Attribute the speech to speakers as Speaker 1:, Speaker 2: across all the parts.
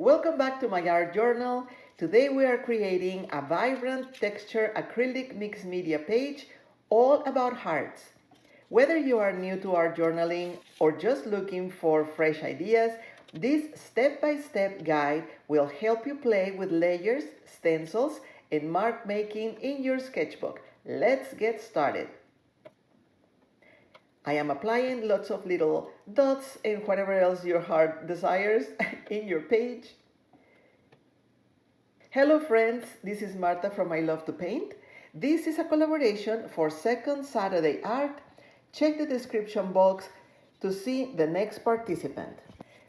Speaker 1: Welcome back to my art journal. Today we are creating a vibrant texture acrylic mixed media page all about hearts. Whether you are new to art journaling or just looking for fresh ideas, this step-by-step guide will help you play with layers, stencils, and mark making in your sketchbook. Let's get started. I am applying lots of little dots and whatever else your heart desires in your page. Hello friends, this is Marta from I Love to Paint. This is a collaboration for Second Saturday Art. Check the description box to see the next participant.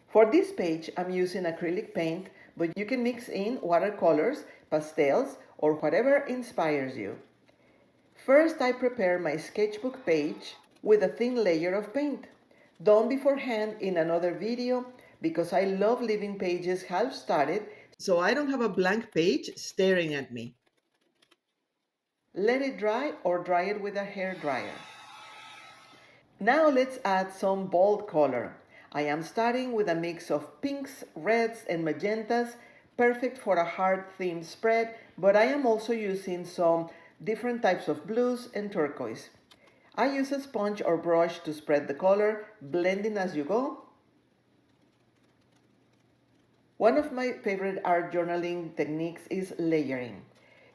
Speaker 1: For this page, I'm using acrylic paint, but you can mix in watercolors, pastels, or whatever inspires you. First, I prepare my sketchbook page with a thin layer of paint. Done beforehand in another video because I love leaving pages half started so I don't have a blank page staring at me. Let it dry or dry it with a hair dryer. Now let's add some bold color. I am starting with a mix of pinks, reds, and magentas, perfect for a heart theme spread, but I am also using some different types of blues and turquoise. I use a sponge or brush to spread the color, blending as you go. One of my favorite art journaling techniques is layering.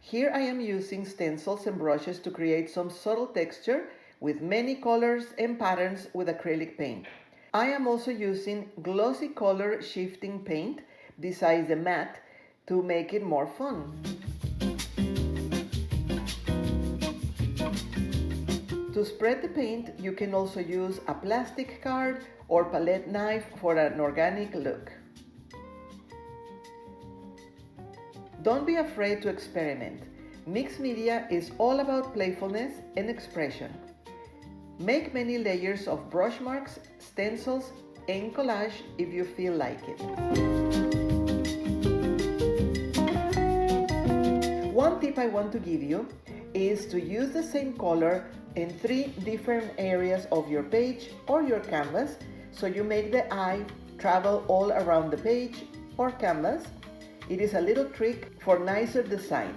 Speaker 1: Here I am using stencils and brushes to create some subtle texture with many colors and patterns with acrylic paint. I am also using glossy color shifting paint besides the matte to make it more fun. To spread the paint, you can also use a plastic card or palette knife for an organic look. Don't be afraid to experiment. Mixed media is all about playfulness and expression. Make many layers of brush marks, stencils, and collage if you feel like it. One tip I want to give you is to use the same color in 3 different areas of your page or your canvas so you make the eye travel all around the page or canvas. It is a little trick for nicer design.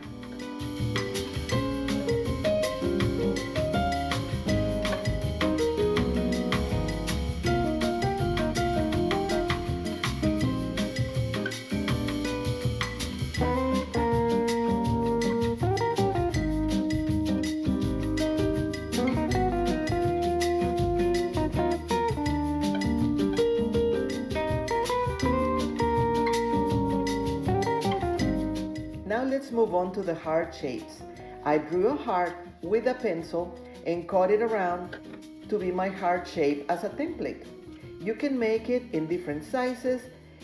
Speaker 1: Now let's move on to the heart shapes. I drew a heart with a pencil and cut it around to be my heart shape as a template. You can make it in different sizes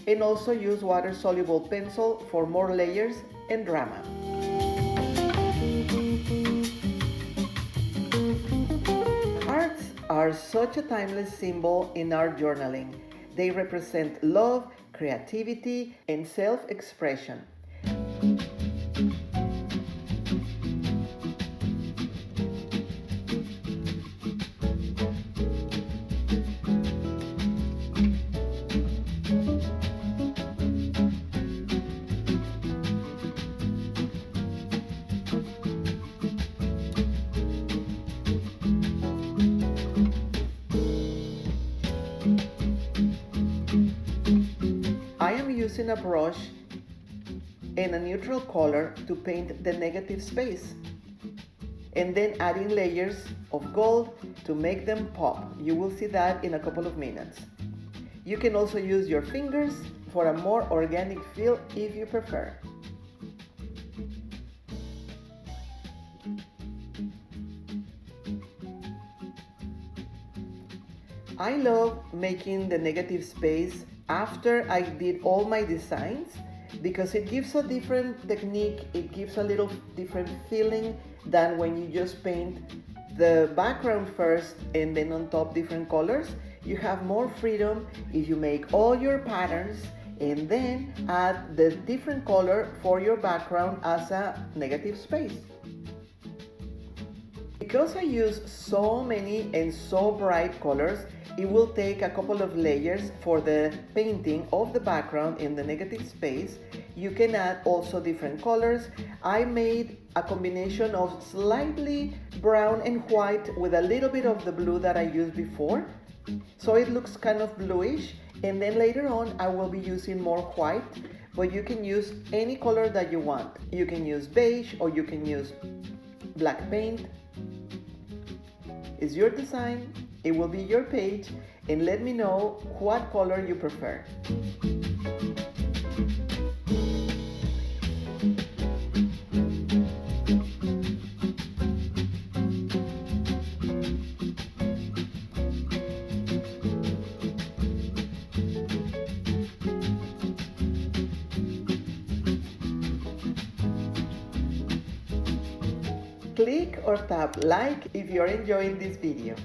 Speaker 1: and also use water-soluble pencil for more layers and drama. Hearts are such a timeless symbol in art journaling. They represent love, creativity, and self-expression. I am using a brush and a neutral color to paint the negative space, and then adding layers of gold to make them pop. You will see that in a couple of minutes. You can also use your fingers for a more organic feel if you prefer. I love making the negative space after I did all my designs because it gives a different technique, it gives a little different feeling than when you just paint the background first and then on top different colors. You have more freedom if you make all your patterns and then add the different color for your background as a negative space. Because I use so many and so bright colors, it will take a couple of layers for the painting of the background in the negative space. You can add also different colors. I made a combination of slightly brown and white with a little bit of the blue that I used before. So it looks kind of bluish, and then later on I will be using more white, but you can use any color that you want. You can use beige or you can use black paint. It's your design, it will be your page, and let me know what color you prefer. Click or tap like if you're enjoying this video.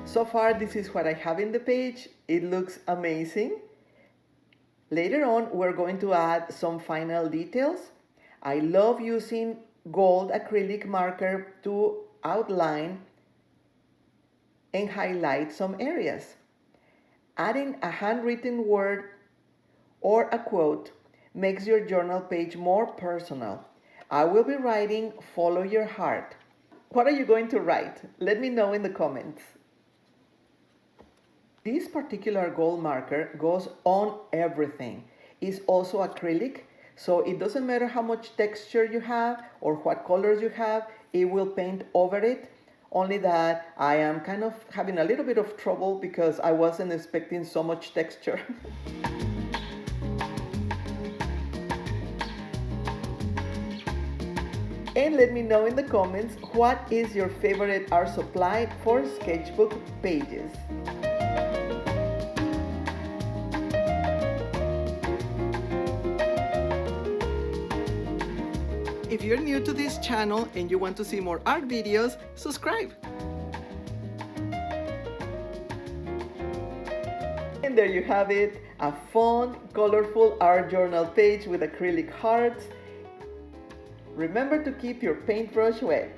Speaker 1: So far, this is what I have in the page. It looks amazing. Later on, we're going to add some final details. I love using gold acrylic marker to outline and highlight some areas. Adding a handwritten word or a quote makes your journal page more personal. I will be writing "Follow your heart." What are you going to write? Let me know in the comments. This particular gold marker goes on everything. It's also acrylic, so it doesn't matter how much texture you have or what colors you have, it will paint over it. Only that I am kind of having a little bit of trouble because I wasn't expecting so much texture. And let me know in the comments what is your favorite art supply for sketchbook pages. If you're new to this channel and you want to see more art videos, subscribe. And there you have it, a fun, colorful art journal page with acrylic hearts. Remember to keep your paintbrush wet.